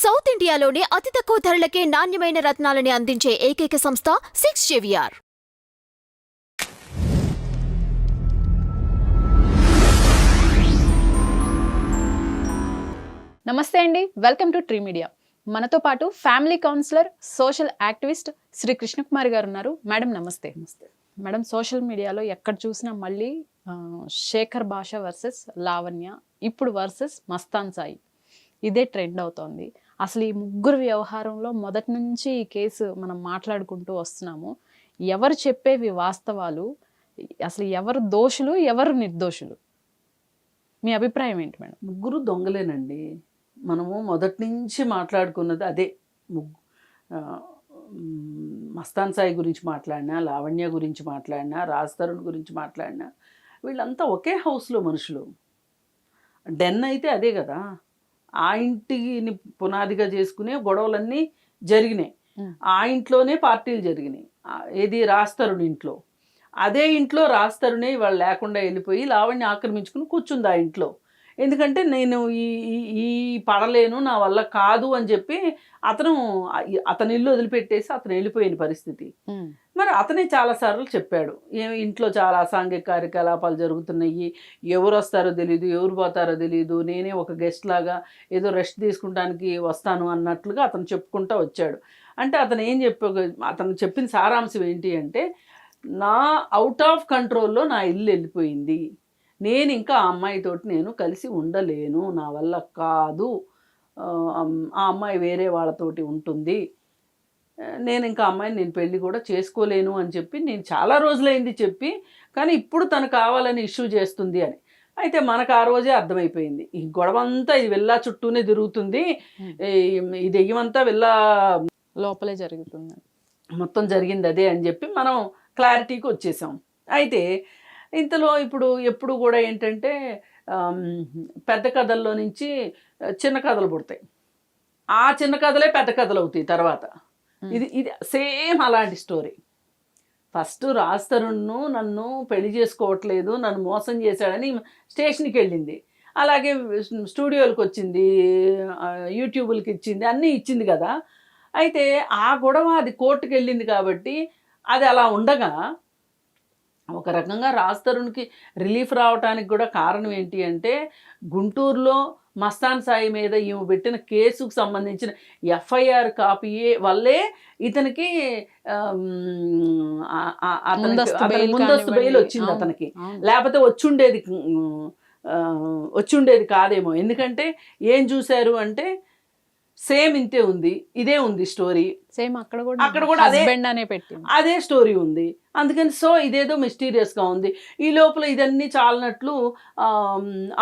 South ఇండియాలోనే అతి తక్కువ ధరలకే నాణ్యమైన రత్నాలని అందించే ఏకైక సంస్థ 6JVR. నమస్తే అండి, వెల్కమ్ టు ట్రీ మీడియా. మనతో పాటు family counsellor, social activist Shri Krishnakumari గారు ఉన్నారు. మేడం నమస్తే. నమస్తే మేడం. సోషల్ మీడియాలో ఎక్కడ చూసినా మళ్ళీ శేఖర్ భాష వర్సెస్ లావణ్య, ఇప్పుడు వర్సెస్ మస్తాన్ సాయి, ఇదే ట్రెండ్ అవుతోంది. అసలు ఈ ముగ్గురు వ్యవహారంలో మొదటి నుంచి ఈ కేసు మనం మాట్లాడుకుంటూ వస్తున్నాము. ఎవరు చెప్పేవి వాస్తవాలు, అసలు ఎవరు దోషులు, ఎవరు నిర్దోషులు, మీ అభిప్రాయం ఏంటి మేడం? ముగ్గురు దొంగలేనండి. మనము మొదటి నుంచి మాట్లాడుకున్నది అదే. మస్తాన్ సాయి గురించి మాట్లాడినా, లావణ్య గురించి మాట్లాడినా, రాజ్ తరుణ్ గురించి మాట్లాడినా, వీళ్ళంతా ఒకే హౌస్లో మనుషులు. డెన్ అయితే అదే కదా, ఆ ఇంటిని పునాదిగా చేసుకునే గొడవలన్నీ జరిగినాయి. ఆ ఇంట్లోనే పార్టీలు జరిగినాయి. ఏది రాజ్ తరుణ్ ఇంట్లో. అదే ఇంట్లో రాజ్ తరుణే వాళ్ళు లేకుండా వెళ్ళిపోయి లావణ్య ఆక్రమించుకుని కూర్చుంది ఆ ఇంట్లో. ఎందుకంటే నేను ఈ పడలేను, నా వల్ల కాదు అని చెప్పి అతని ఇల్లు వదిలిపెట్టేసి అతను వెళ్ళిపోయిన పరిస్థితి. మరి అతనే చాలాసార్లు చెప్పాడు, ఇంట్లో చాలా అసాంఘిక కార్యకలాపాలు జరుగుతున్నాయి, ఎవరు వస్తారో తెలియదు, ఎవరు పోతారో తెలియదు, నేనే ఒక గెస్ట్ లాగా ఏదో రెస్ట్ తీసుకుంటానికి వస్తాను అన్నట్లుగా అతను చెప్పుకుంటూ వచ్చాడు. అంటే అతను చెప్పిన సారాంశం ఏంటి అంటే, నా అవుట్ ఆఫ్ కంట్రోల్లో నా ఇల్లు వెళ్ళిపోయింది, నేను ఇంకా ఆ అమ్మాయితోటి నేను కలిసి ఉండలేను, నా వల్ల కాదు, ఆ అమ్మాయి వేరే వాళ్ళతోటి ఉంటుంది, నేను ఇంకా అమ్మాయిని నేను పెళ్ళి కూడా చేసుకోలేను అని చెప్పి నేను చాలా రోజులైంది చెప్పి, కానీ ఇప్పుడు తను కావాలని ఇష్యూ చేస్తుంది అని. అయితే మనకు ఆ రోజే అర్థమైపోయింది, ఈ గొడవ అంతా ఇది వెళ్ళా చుట్టూనే తిరుగుతుంది, ఈ దెయ్యమంతా వెళ్ళా లోపలే జరుగుతుంది, మొత్తం జరిగింది అదే అని చెప్పి మనం క్లారిటీకి వచ్చేసాం. అయితే ఇంతలో ఎప్పుడు కూడా ఏంటంటే పెద్ద కథల్లో నుంచి చిన్న కథలు పుడతాయి, ఆ చిన్న కథలే పెద్ద కథలు అవుతాయి తర్వాత. ఇది సేమ్ అలాంటి స్టోరీ. ఫస్ట్ రాజ్ తరుణ్ను నన్ను పెళ్లి చేసుకోవట్లేదు, నన్ను మోసం చేశాడని స్టేషన్కి వెళ్ళింది, అలాగే స్టూడియోలకు వచ్చింది, యూట్యూబ్లకి ఇచ్చింది, అన్నీ ఇచ్చింది కదా. అయితే ఆ గొడవ అది కోర్టుకు వెళ్ళింది కాబట్టి అది అలా ఉండగా, ఒక రకంగా రాజ్ తరుణ్కి రిలీఫ్ రావడానికి కూడా కారణం ఏంటి అంటే, గుంటూరులో మస్తాన్ సాయి మీద ఈమె పెట్టిన కేసుకు సంబంధించిన ఎఫ్ఐఆర్ కాపీ వల్లే ఇతనికి ముందస్తు బెయిల్ వచ్చింది అతనికి. లేకపోతే వచ్చుండేది కాదేమో. ఎందుకంటే ఏం చూశారు అంటే, సేమ్ ఇంతే ఉంది, ఇదే ఉంది స్టోరీ, సేమ్ అక్కడ కూడా అదే స్టోరీ ఉంది. అందుకని ఇదేదో మిస్టీరియస్గా ఉంది. ఈ లోపల ఇదన్నీ చాలనట్లు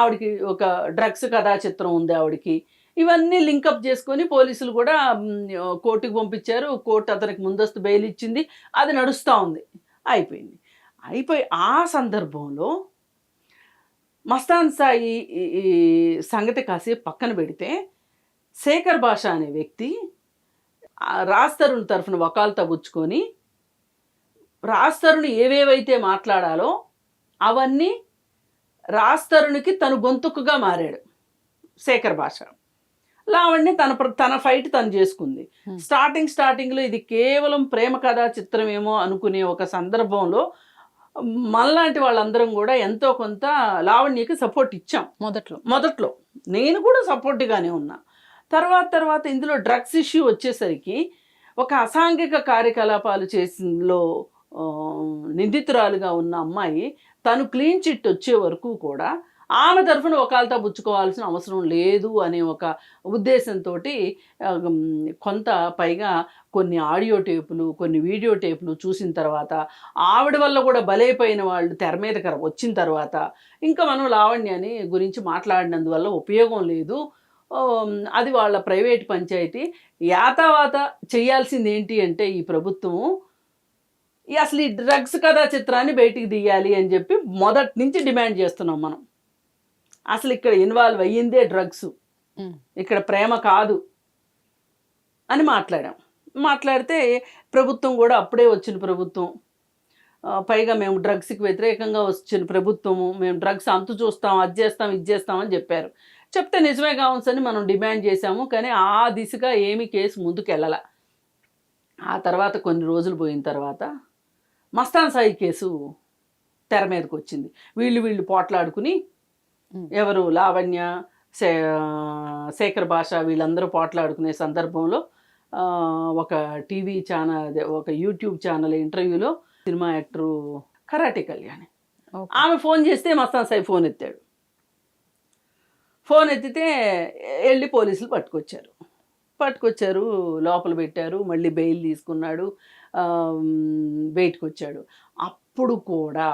ఆవిడకి ఒక డ్రగ్స్ కథా చిత్రం ఉంది ఆవిడకి. ఇవన్నీ లింకప్ చేసుకొని పోలీసులు కూడా కోర్టుకు పంపించారు, కోర్టు అతనికి ముందస్తు బెయిల్ ఇచ్చింది, అది నడుస్తూ ఉంది. అయిపోయి ఆ సందర్భంలో మస్తాన్ సాయి సంగతి కాసేపు పక్కన పెడితే, శేఖర్ భాష అనే వ్యక్తి రాజ్ తరుణ్ తరఫున వకాల్తా పుచ్చుకొని రాజ్ తరుణ్ ఏవేవైతే మాట్లాడాలో అవన్నీ రాజ్ తరుణ్కి తను గొంతుకుగా మారాడు శేఖర్ భాష. లావణ్య తన ఫైట్ తను చేసుకుంది. స్టార్టింగ్లో ఇది కేవలం ప్రేమ కథా చిత్రమేమో అనుకునే ఒక సందర్భంలో మనలాంటి వాళ్ళందరం కూడా ఎంతో కొంత లావణ్యకి సపోర్ట్ ఇచ్చాం. మొదట్లో నేను కూడా సపోర్ట్గానే ఉన్నా. తర్వాత ఇందులో డ్రగ్స్ ఇష్యూ వచ్చేసరికి, ఒక అసాంఘిక కార్యకలాపాలు చేసిలో నిందితురాలుగా ఉన్న అమ్మాయి తను క్లీన్ చిట్ వచ్చే వరకు కూడా ఆమె తరఫున వకాల్తా పుచ్చుకోవాల్సిన అవసరం లేదు అనే ఒక ఉద్దేశంతో కొంత పైగా కొన్ని ఆడియో టేపులు, కొన్ని వీడియో టేపులు చూసిన తర్వాత, ఆవిడ వల్ల కూడా బలైపోయిన వాళ్ళు తెర మీదకి వచ్చిన తర్వాత, ఇంకా మనం లావణ్యని గురించి మాట్లాడినందువల్ల ఉపయోగం లేదు, అది వాళ్ళ ప్రైవేట్ పంచాయతీ, యాతావాత చేయాల్సింది ఏంటి అంటే ఈ ప్రభుత్వము అసలు ఈ డ్రగ్స్ కథా చిత్రాన్ని బయటికి తీయాలి అని చెప్పి మొదటి నుంచి డిమాండ్ చేస్తున్నాం మనం. అసలు ఇక్కడ ఇన్వాల్వ్ అయ్యిందే డ్రగ్స్, ఇక్కడ ప్రేమ కాదు అని మాట్లాడితే ప్రభుత్వం కూడా అప్పుడే వచ్చిన ప్రభుత్వం, పైగా మేము డ్రగ్స్కి వ్యతిరేకంగా వచ్చిన ప్రభుత్వము, మేము డ్రగ్స్ అంతు చూస్తాం, అది చేస్తాం, ఇది చేస్తామని చెప్పారు. చెప్తే నిజమే కావచ్చని మనం డిమాండ్ చేశాము, కానీ ఆ దిశగా ఏమీ కేసు ముందుకెళ్ళాల. ఆ తర్వాత కొన్ని రోజులు పోయిన తర్వాత మస్తాన్ సాయి కేసు తెర మీదకి వచ్చింది. వీళ్ళు పోట్లాడుకుని ఎవరు లావణ్య, శేఖర్ భాష వీళ్ళందరూ పోట్లాడుకునే సందర్భంలో ఒక టీవీ ఛానల్, అదే ఒక యూట్యూబ్ ఛానల్ ఇంటర్వ్యూలో సినిమా యాక్టరు కరాటే కళ్యాణి ఆమె ఫోన్ చేస్తే మస్తాన్ సాయి ఫోన్ ఎత్తాడు. ఫోన్ ఎత్తితే వెళ్ళి పోలీసులు పట్టుకొచ్చారు, లోపల పెట్టారు, మళ్ళీ బెయిల్ తీసుకున్నాడు, బయటకు వచ్చాడు. అప్పుడు కూడా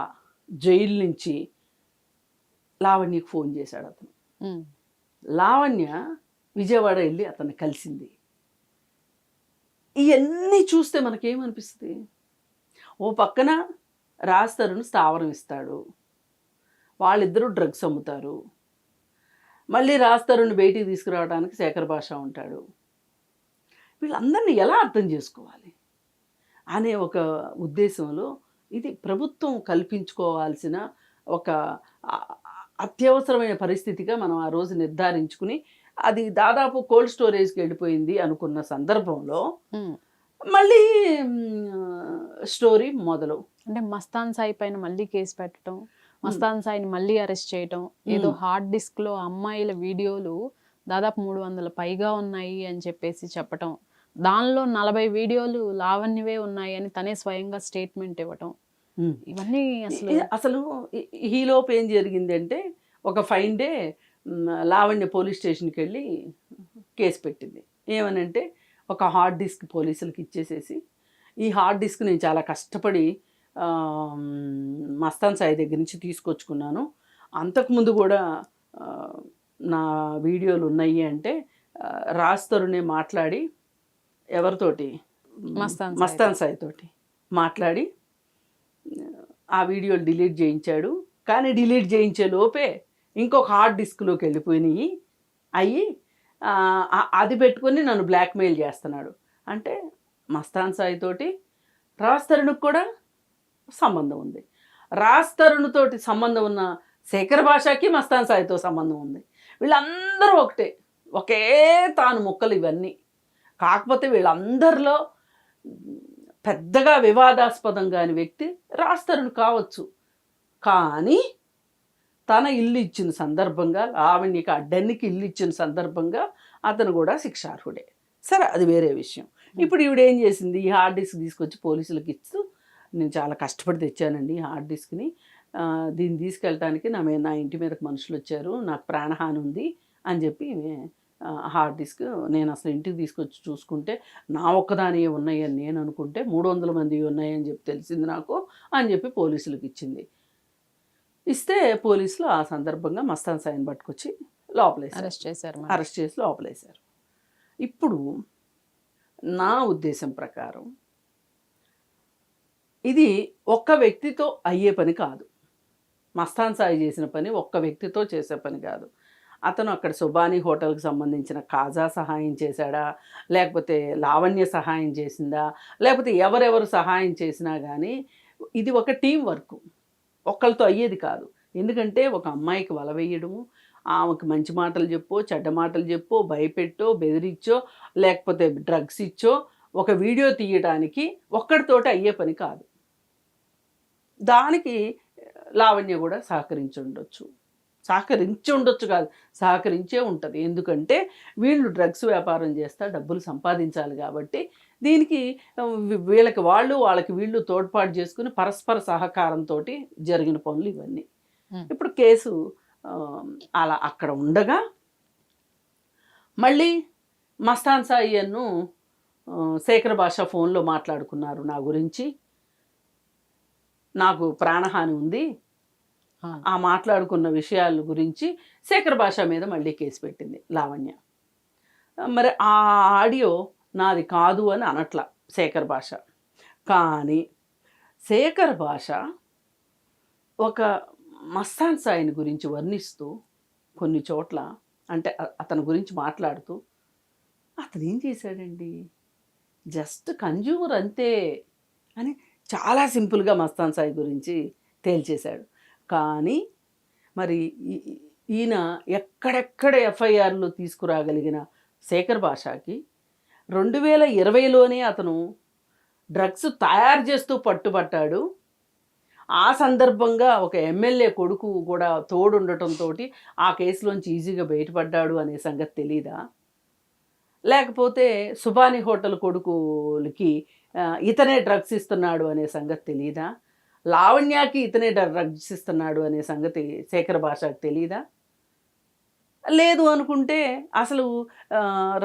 జైలు నుంచి లావణ్యకి ఫోన్ చేశాడు అతను. లావణ్య విజయవాడ వెళ్ళి అతన్ని కలిసింది. ఇవన్నీ చూస్తే మనకేమనిపిస్తుంది? ఓ పక్కన రాజ్ తరుణ్ స్థావరం ఇస్తాడు, వాళ్ళిద్దరూ డ్రగ్స్ అమ్ముతారు, మళ్ళీ రాజ్ తరుణ్ బయటికి తీసుకురావడానికి శేఖర్ భాష ఉంటాడు. వీళ్ళందరినీ ఎలా అర్థం చేసుకోవాలి అనే ఒక ఉద్దేశంలో ఇది ప్రభుత్వం కల్పించుకోవాల్సిన ఒక అత్యవసరమైన పరిస్థితిగా మనం ఆ రోజు నిర్ధారించుకుని, అది దాదాపు కోల్డ్ స్టోరేజ్కి వెళ్ళిపోయింది అనుకున్న సందర్భంలో మళ్ళీ స్టోరీ మొదలు. అంటే మస్తాన్ సాయి పైన మళ్ళీ కేసు పెట్టడం, మస్తాన్ సాయిని మళ్ళీ అరెస్ట్ చేయటం, ఏదో హార్డ్ డిస్క్ లో అమ్మాయిల వీడియోలు దాదాపు 300 పైగా ఉన్నాయి అని చెప్పేసి చెప్పటం, దానిలో 40 వీడియోలు లావణ్యవే ఉన్నాయి అని తనే స్వయంగా స్టేట్మెంట్ ఇవ్వటం, ఇవన్నీ అసలు ఈలోపు ఏం జరిగింది అంటే, ఒక ఫైన్ డే లావణ్య పోలీస్ స్టేషన్కి వెళ్ళి కేసు పెట్టింది. ఏమనంటే, ఒక హార్డ్ డిస్క్ పోలీసులకు ఇచ్చేసేసి, ఈ హార్డ్ డిస్క్ నేను చాలా కష్టపడి మస్తాన్ సాయి దగ్గర నుంచి తీసుకొచ్చుకున్నాను, అంతకుముందు కూడా నా వీడియోలు ఉన్నాయి అంటే రాజ్ తరుణే మాట్లాడి ఎవరితోటి, మస్తాన్ సాయి తోటి మాట్లాడి ఆ వీడియోలు డిలీట్ చేయించాడు. కానీ డిలీట్ చేయించే లోపే ఇంకొక హార్డ్ డిస్క్లోకి వెళ్ళిపోయినాయి అయ్యి, అది పెట్టుకొని నన్ను బ్లాక్మెయిల్ చేస్తున్నాడు. అంటే మస్తాన్ సాయి తోటి రాజ్ తరుణ్కి కూడా సంబంధం ఉంది, రాజ్ తరుణ్ తోటి సంబంధం ఉన్న శేఖర్ భాషకి మస్తాన్ సాయితో సంబంధం ఉంది. వీళ్ళందరూ ఒకే తాను ముక్కలు ఇవన్నీ. కాకపోతే వీళ్ళందరిలో పెద్దగా వివాదాస్పదం కాని వ్యక్తి రాజ్ తరుణ్ కావచ్చు, కానీ తన ఇల్లు ఇచ్చిన సందర్భంగా, లావణ్యకి అడ్డన్నికి ఇల్లు ఇచ్చిన సందర్భంగా అతను కూడా శిక్షార్హుడే. సరే, అది వేరే విషయం. ఇప్పుడు ఈవిడేం చేసింది, ఈ హార్డ్ డిస్క్ తీసుకొచ్చి పోలీసులకు ఇస్తూ, నేను చాలా కష్టపడి తెచ్చానండి ఈ హార్డ్ డిస్క్ని, దీన్ని తీసుకెళ్ళటానికి నా ఇంటి మీదకి మనుషులు వచ్చారు, నాకు ప్రాణహాని ఉంది అని చెప్పి హార్డ్ డిస్క్ నేను అసలు ఇంటికి తీసుకొచ్చి చూసుకుంటే నా ఒక్కదాని ఉన్నాయని నేను అనుకుంటే 300 మంది ఉన్నాయని చెప్పి తెలిసింది నాకు అని చెప్పి పోలీసులకు ఇచ్చింది. ఇస్తే పోలీసులు ఆ సందర్భంగా మస్తాన్ సాయిని పట్టుకొచ్చి అరెస్ట్ చేసి లోపలేశారు. ఇప్పుడు నా ఉద్దేశం ప్రకారం ఇది ఒక్క వ్యక్తితో అయ్యే పని కాదు. మస్తాన్ సాయి చేసిన పని ఒక్క వ్యక్తితో చేసే పని కాదు. అతను అక్కడ సుబానీ హోటల్కి సంబంధించిన కాజా సహాయం చేశాడా, లేకపోతే లావణ్య సహాయం చేసిందా, లేకపోతే ఎవరెవరు సహాయం చేసినా కానీ ఇది ఒక టీం వర్క్, ఒక్కరితో అయ్యేది కాదు. ఎందుకంటే ఒక అమ్మాయికి వల వేయడము, ఆమెకు మంచి మాటలు చెప్పో చెడ్డ మాటలు చెప్పో భయపెట్టో బెదిరించో లేకపోతే డ్రగ్స్ ఇచ్చో ఒక వీడియో తీయడానికి ఒక్కడితోటి అయ్యే పని కాదు. దానికి లావణ్య కూడా సహకరించి ఉండొచ్చు కాదు, సహకరించే ఉంటుంది. ఎందుకంటే వీళ్ళు డ్రగ్స్ వ్యాపారం చేస్తా డబ్బులు సంపాదించాలి కాబట్టి దీనికి వాళ్ళకి వీళ్ళు తోడ్పాటు చేసుకుని పరస్పర సహకారంతో జరిగిన పనులు ఇవన్నీ. ఇప్పుడు కేసు అలా అక్కడ ఉండగా మళ్ళీ మస్తాన్ సాయి అన్ను శేఖర్ భాష ఫోన్లో మాట్లాడుకున్నారు, నా గురించి నాకు ప్రాణహాని ఉంది, ఆ మాట్లాడుకున్న విషయాల గురించి శేఖర్ భాష మీద మళ్ళీ కేసు పెట్టింది లావణ్య. మరి ఆ ఆడియో నాది కాదు అని అనట్ల శేఖర్ భాష, కానీ శేఖర్ భాష ఒక మస్తాన్ సాయిని గురించి వర్ణిస్తూ కొన్ని చోట్ల, అంటే అతని గురించి మాట్లాడుతూ, అతను ఏం చేశాడండి, జస్ట్ కన్జ్యూమర్ అంతే అని చాలా సింపుల్గా మస్తాన్ సాయి గురించి తేల్చేశాడు. కానీ మరి ఈయన ఎక్కడెక్కడ ఎఫ్ఐఆర్లు తీసుకురాగలిగిన శేఖర్ భాషకి 2020లోనే అతను డ్రగ్స్ తయారు చేస్తూ పట్టుబట్టాడు. ఆ సందర్భంగా ఒక ఎమ్మెల్యే కొడుకు కూడా తోడుండటంతో ఆ కేసులోంచి ఈజీగా బయటపడ్డాడు అనే సంగతి తెలీదా? లేకపోతే సుబాని హోటల్ కొడుకులకి ఇతనే డ్రగ్స్ ఇస్తున్నాడు అనే సంగతి తెలీదా? లావణ్యకి ఇతనే డ్రగ్స్ ఇస్తున్నాడు అనే సంగతి శేఖర్ భాషకు తెలీదా? లేదు అనుకుంటే అసలు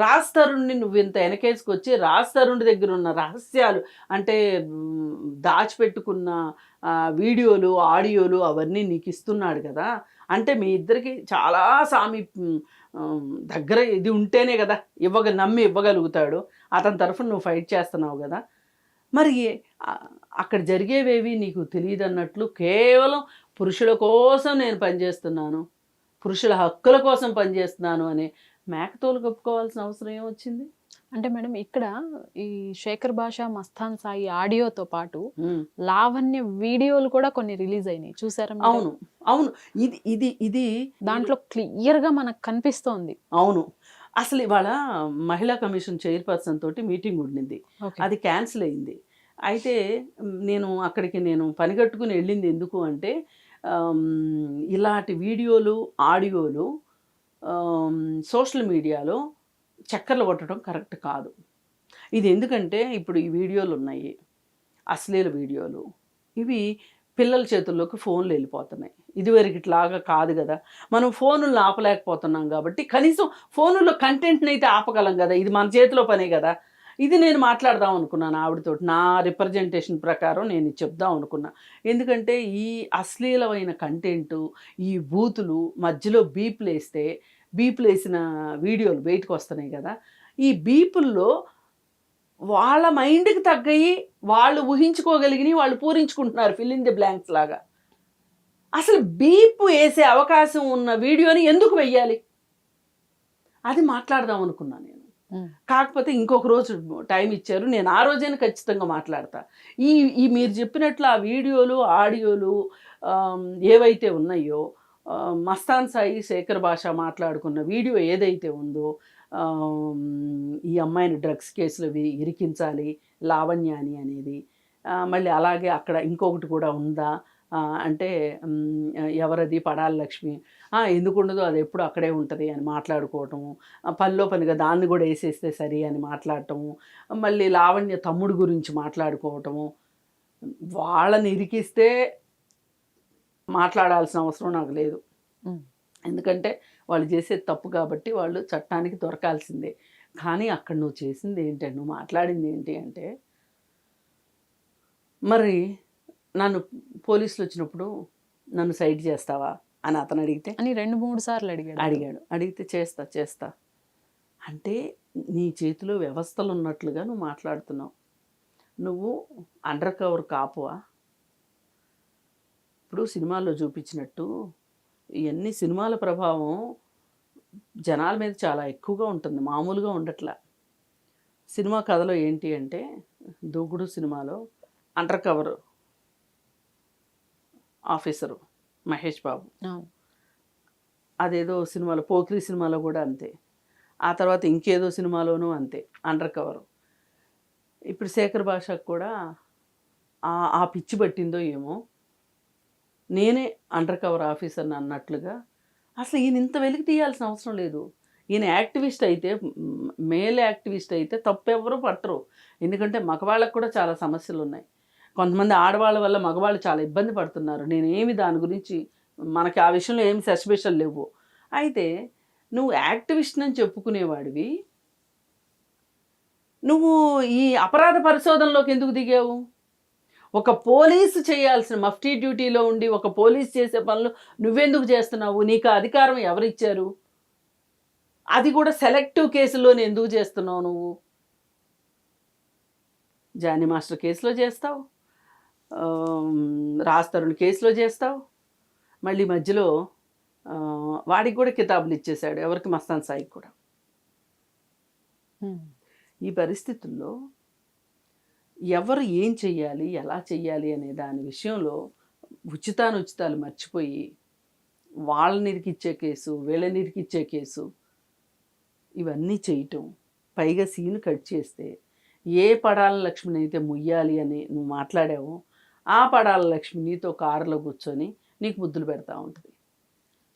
రాజ్ తరుణ్ని నువ్వు ఇంత వెనకేసుకొచ్చి రాజ్ తరుణ్ దగ్గర ఉన్న రహస్యాలు అంటే దాచిపెట్టుకున్న వీడియోలు ఆడియోలు అవన్నీ నీకు ఇస్తున్నాడు కదా. అంటే మీ ఇద్దరికి చాలా దగ్గర ఇది ఉంటేనే కదా నమ్మి ఇవ్వగలుగుతాడు. అతని తరఫున నువ్వు ఫైట్ చేస్తున్నావు కదా. మరి అక్కడ జరిగేవేవి నీకు తెలియదు అన్నట్లు కేవలం పురుషుల కోసం నేను పనిచేస్తున్నాను, పురుషుల హక్కుల కోసం పనిచేస్తున్నాను అనే మేకతోలు కప్పుకోవాల్సిన అవసరం ఏమొచ్చింది? అంటే మేడం ఇక్కడ ఈ శేఖర్ భాష మస్తాన్ సాయి ఆడియోతో పాటు లావణ్య వీడియోలు కూడా కొన్ని రిలీజ్ అయినాయి, చూసారా? అవును అవును, ఇది ఇది ఇది దాంట్లో క్లియర్ గా మనకు కనిపిస్తోంది. అవును, అసలు ఇవాళ మహిళా కమిషన్ చైర్పర్సన్ తోటి మీటింగ్ ఉండింది, అది క్యాన్సిల్ అయింది. అయితే అక్కడికి నేను పనిగట్టుకుని వెళ్ళింది ఎందుకు అంటే ఇలాంటి వీడియోలు ఆడియోలు సోషల్ మీడియాలో చక్కర్లు కొట్టడం కరెక్ట్ కాదు. ఇది ఎందుకంటే ఇప్పుడు ఈ వీడియోలు ఉన్నాయి, అశ్లీల వీడియోలు, ఇవి పిల్లల చేతుల్లోకి ఫోన్లు వెళ్ళిపోతున్నాయి. ఇదివరకు ఇట్లాగా కాదు కదా, మనం ఫోనులను ఆపలేకపోతున్నాం కాబట్టి కనీసం ఫోనుల్లో కంటెంట్ని అయితే ఆపగలం కదా. ఇది మన చేతిలో పనే కదా. ఇది నేను మాట్లాడదాం అనుకున్నాను ఆవిడతో, నా రిప్రజెంటేషన్ ప్రకారం నేను చెప్దాం అనుకున్నా. ఎందుకంటే ఈ అశ్లీలమైన కంటెంటు, ఈ బూతులు మధ్యలో బీపులు వేసిన వీడియోలు బయటకు వస్తున్నాయి కదా. ఈ బీపుల్లో వాళ్ళ మైండ్కి తగ్గయి వాళ్ళు ఊహించుకోగలిగినవి వాళ్ళు పూరించుకుంటున్నారు, ఫిల్ ఇన్ ది బ్లాంక్స్ లాగా. అసలు బీపు వేసే అవకాశం ఉన్న వీడియోని ఎందుకు వెయ్యాలి? అది మాట్లాడదాం అనుకున్నాను నేను. కాకపోతే ఇంకొక రోజు టైం ఇచ్చారు, నేను ఆ రోజైనా ఖచ్చితంగా మాట్లాడతా. ఈ మీరు చెప్పినట్లు ఆ వీడియోలు ఆడియోలు ఏవైతే ఉన్నాయో, మస్తాన్ సాయి శేఖర్ భాష మాట్లాడుకున్న వీడియో ఏదైతే ఉందో, ఈ అమ్మాయిని డ్రగ్స్ కేసులో ఇరికించాలి లావణ్యాని అనేది, మళ్ళీ అలాగే అక్కడ ఇంకొకటి కూడా ఉందా అంటే ఎవరది పడాలి లక్ష్మి, ఎందుకు ఉండదు, అది ఎప్పుడు అక్కడే ఉంటుంది అని మాట్లాడుకోవటము, పనిలో పనిగా దాన్ని కూడా వేసేస్తే సరి అని మాట్లాడటము, మళ్ళీ లావణ్య తమ్ముడు గురించి మాట్లాడుకోవటము. వాళ్ళని ఇరికిస్తే మాట్లాడాల్సిన అవసరం నాకు లేదు, ఎందుకంటే వాళ్ళు చేసేది తప్పు కాబట్టి వాళ్ళు చట్టానికి దొరకాల్సిందే. కానీ అక్కడ నువ్వు చేసింది ఏంటంటే, నువ్వు మాట్లాడింది ఏంటి అంటే, మరి నన్ను పోలీసులు వచ్చినప్పుడు నన్ను సైడ్ చేస్తావా అని అతను అడిగితే, అని 2-3 సార్లు అడిగితే చేస్తా అంటే నీ చేతిలో వ్యవస్థలు ఉన్నట్లుగా నువ్వు మాట్లాడుతున్నావు. నువ్వు అండర్ కవర్ కాపువా? ఇప్పుడు సినిమాల్లో చూపించినట్టు ఇవన్నీ సినిమాల ప్రభావం జనాల మీద చాలా ఎక్కువగా ఉంటుంది, మామూలుగా ఉండట్లా. సినిమా కథలో ఏంటి అంటే, దూకుడు సినిమాలో under cover officer Mahesh Babu, అదేదో సినిమాలో పోకిరి సినిమాలో కూడా అంతే, ఆ తర్వాత ఇంకేదో సినిమాలోనూ అంతే అండర్ కవర్. ఇప్పుడు శేఖర్ భాషకు కూడా ఆ పిచ్చి పట్టిందో ఏమో, నేనే అండర్ కవర్ ఆఫీసర్ని అన్నట్లుగా. అసలు ఈయన ఇంత వెలికి తీయాల్సిన అవసరం లేదు. ఈయన యాక్టివిస్ట్ అయితే, మేల్ యాక్టివిస్ట్ అయితే తప్పెవరూ పట్టరు. ఎందుకంటే మగవాళ్ళకు కూడా చాలా సమస్యలు ఉన్నాయి. కొంతమంది ఆడవాళ్ళ వల్ల మగవాళ్ళు చాలా ఇబ్బంది పడుతున్నారు. నేనేమి దాని గురించి, మనకి ఆ విషయంలో ఏమి సస్పెషల్ లేవు. అయితే నువ్వు యాక్టివిస్ట్ అని చెప్పుకునేవాడివి, నువ్వు ఈ అపరాధ పరిశోధనలోకి ఎందుకు దిగావు? ఒక పోలీసు చేయాల్సిన మఫ్టీ డ్యూటీలో ఉండి ఒక పోలీసు చేసే పనులు నువ్వెందుకు చేస్తున్నావు? నీకు అధికారం ఎవరిచ్చారు? అది కూడా సెలెక్టివ్ కేసుల్లోనే ఎందుకు చేస్తున్నావు? నువ్వు జానీ మాస్టర్ కేసులో చేస్తావు, రాజ్ తరుణ్ కేసులో చేస్తావు, మళ్ళీ మధ్యలో వాడికి కూడా కితాబులు ఇచ్చేశాడు, ఎవరికి? మస్తాన్ సాయికి కూడా. ఈ పరిస్థితుల్లో ఎవరు ఏం చెయ్యాలి, ఎలా చెయ్యాలి అనే దాని విషయంలో ఉచితాలు మర్చిపోయి వాళ్ళని ఇరికిచ్చే కేసు, వీళ్ళని ఇరికిచ్చే కేసు, ఇవన్నీ చేయటం, పైగా సీన్ కట్ చేస్తే ఏ పడాల లక్ష్మిని అయితే ముయ్యాలి అని నువ్వు మాట్లాడావో ఆ పడాల లక్ష్మి నీతో కారులో కూర్చొని నీకు ముద్దులు పెడతా ఉంటుంది.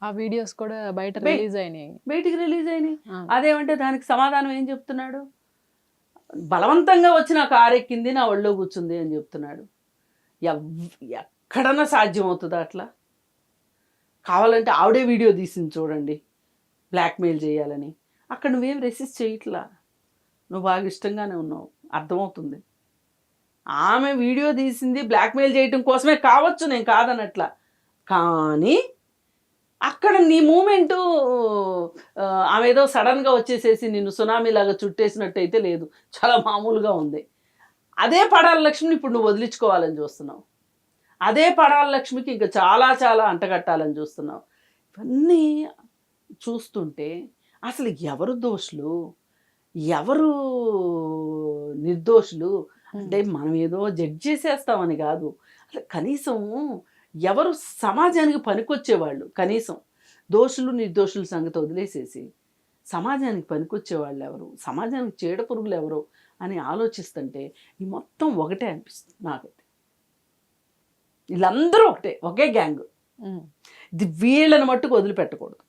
ఆ వీడియోస్ కూడా బయట రిలీజ్ అయినాయి. బయటికి రిలీజ్ అయినాయి. ఆ. అదేమంటే దానికి సమాధానం ఏం చెప్తున్నాడు? బలవంతంగా వచ్చి నా కారు ఎక్కింది, నా ఒళ్ళో కూర్చుంది అని చెప్తున్నాడు. ఎక్కడన్నా సాధ్యం అవుతుందా అట్లా? కావాలంటే ఆవిడే వీడియో తీసింది చూడండి, బ్లాక్మెయిల్ చేయాలని. అక్కడ నువ్వేం రెసిస్ట్ చేయట్లా, నువ్వు బాగా ఇష్టంగానే ఉన్నావు, అర్థమవుతుంది. ఆమె వీడియో తీసింది బ్లాక్మెయిల్ చేయటం కోసమే కావచ్చు, నేను కాదనట్లా. కానీ అక్కడ నీ మూమెంటు ఆమె ఏదో సడన్గా వచ్చేసేసి నిన్ను సునామీ లాగా చుట్టేసినట్టు అయితే లేదు, చాలా మామూలుగా ఉంది. అదే పడాల లక్ష్మిని ఇప్పుడు నువ్వు వదిలించుకోవాలని చూస్తున్నావు. అదే పడాల లక్ష్మికి ఇంకా చాలా చాలా అంటగట్టాలని చూస్తున్నావు. ఇవన్నీ చూస్తుంటే అసలు ఎవరు దోషులు, ఎవరు నిర్దోషులు అంటే మనం ఏదో జడ్జ్ చేసేస్తామని కాదు, అసలు కనీసం ఎవరు సమాజానికి పనికొచ్చేవాళ్ళు, కనీసం దోషులు నిర్దోషుల సంగతి వదిలేసేసి సమాజానికి పనికొచ్చేవాళ్ళు ఎవరు, సమాజానికి చీడ పురుగులు ఎవరు అని ఆలోచిస్తుంటే ఈ మొత్తం ఒకటే అనిపిస్తుంది నాకైతే. వీళ్ళందరూ ఒకటే, ఒకే గ్యాంగ్. ఇది వీళ్ళని మట్టుకు వదిలిపెట్టకూడదు.